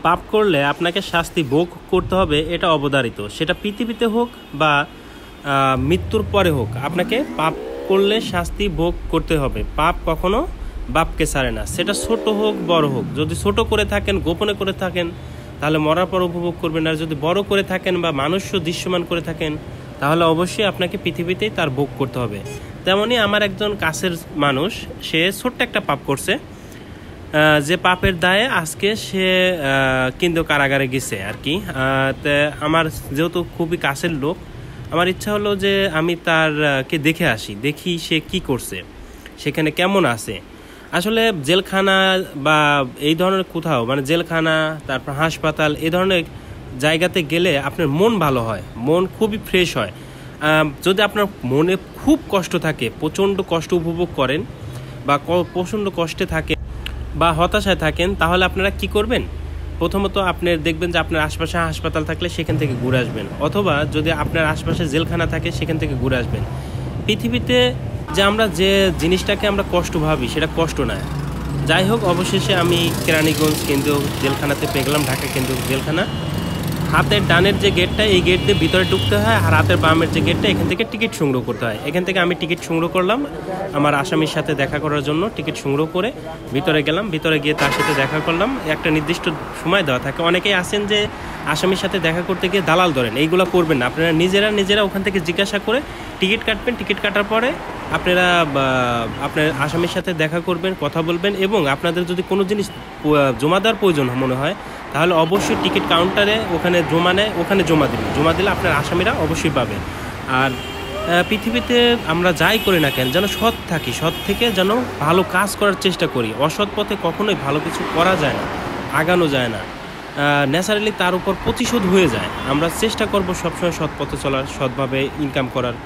পাপ করলে আপনাকে শাস্তি ভোগ করতে হবে, এটা অবধারিত। সেটা পৃথিবীতে হোক বা মৃত্যুর পরে হোক, আপনাকে পাপ করলে শাস্তি ভোগ করতে হবে। পাপ কখনো বাপকে ছাড়ে না, সেটা ছোট হোক বড় হোক। যদি ছোট করে থাকেন, গোপনে করে থাকেন, তাহলে মরার পর উপভোগ করবেন। আর যদি বড় করে থাকেন বা মানুষও দৃশ্যমান করে থাকেন, তাহলে অবশ্যই আপনাকে পৃথিবীতেই তার ভোগ করতে হবে। তেমনই আমার একজন কাছের মানুষ, সে ছোট্ট একটা পাপ করছে, যে পাপের দায়ে আজকে সে কিন্তু কারাগারে গেছে আর কি। আমার যেহেতু খুবই কাছের লোক, আমার ইচ্ছা হলো যে আমি তারকে দেখে আসি, দেখি সে কি করছে, সেখানে কেমন আছে। আসলে জেলখানা বা এই ধরনের কোথাও, মানে জেলখানা, তারপর হাসপাতাল, এই ধরনের জায়গাতে গেলে আপনার মন ভালো হয়, মন খুবই ফ্রেশ হয়। যদি আপনার মনে খুব কষ্ট থাকে, প্রচণ্ড কষ্ট উপভোগ করেন বা প্রচণ্ড কষ্টে থাকে বা হতাশায় থাকেন, তাহলে আপনারা কি করবেন? প্রথমত আপনি দেখবেন যে আপনার আশপাশে হাসপাতাল থাকলে সেখান থেকে ঘুরে আসবেন, অথবা যদি আপনার আশপাশে জেলখানা থাকে সেখান থেকে ঘুরে আসবেন। পৃথিবীতে যে আমরা যে জিনিসটাকে আমরা কষ্ট ভাবি, সেটা কষ্ট নয়। যাই হোক, অবশেষে আমি কেরানীগঞ্জ কেন্দ্রীয় জেলখানাতে পেয়ে গেলাম, ঢাকা কেন্দ্রীয় জেলখানা। হাতের ডানের যে গেটটা, এই গেট দিয়ে ভিতরে ঢুকতে হয়, আর হাতের বামের যে গেটটা, এখান থেকে টিকিট সংগ্রহ করতে হয়। এখান থেকে আমি টিকিট সংগ্রহ করলাম আমার আসামির সাথে দেখা করার জন্য। টিকিট সংগ্রহ করে ভিতরে গেলাম, ভিতরে গিয়ে তার সাথে দেখা করলাম। একটা নির্দিষ্ট সময় দেওয়া থাকে। অনেকেই আছেন যে আসামির সাথে দেখা করতে গিয়ে দালাল ধরেন, এইগুলো করবেন না। আপনারা নিজেরা ওখান থেকে জিজ্ঞাসা করে টিকিট কাটবেন। টিকিট কাটার পরে আপনারা আপনার আসামির সাথে দেখা করবেন, কথা বলবেন, এবং আপনাদের যদি কোনো জিনিস জমা দেওয়ার প্রয়োজন মনে হয়, তাহলে অবশ্যই টিকিট কাউন্টারে ওখানে ওখানে জমা দিবেন। জমা দিলে আপনার আসামিরা অবশ্যই পাবে। আর পৃথিবীতে আমরা যাই করি না কেন, যেন সৎ থাকি, সৎ থেকে যেন ভালো কাজ করার চেষ্টা করি। অসৎ পথে কখনোই ভালো কিছু করা যায় না, আগানো যায় না। ন্যাচারালি তার উপর প্রতিশোধ হয়ে যায়। আমরা চেষ্টা করব সবসময় সৎ পথে চলার, সৎভাবে ইনকাম করার,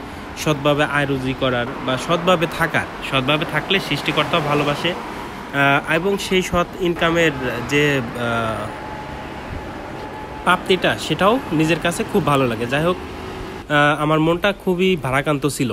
সৎভাবে আয় রুজি করার, বা সৎভাবে থাকার। সৎভাবে থাকলে সৃষ্টিকর্তাও ভালোবাসে, এবং সেই সৎ ইনকামের যে প্রাপ্তিটা, সেটাও নিজের কাছে খুব ভালো লাগে। যাই হোক, আমার মনটা খুবই ভারাক্রান্ত ছিল।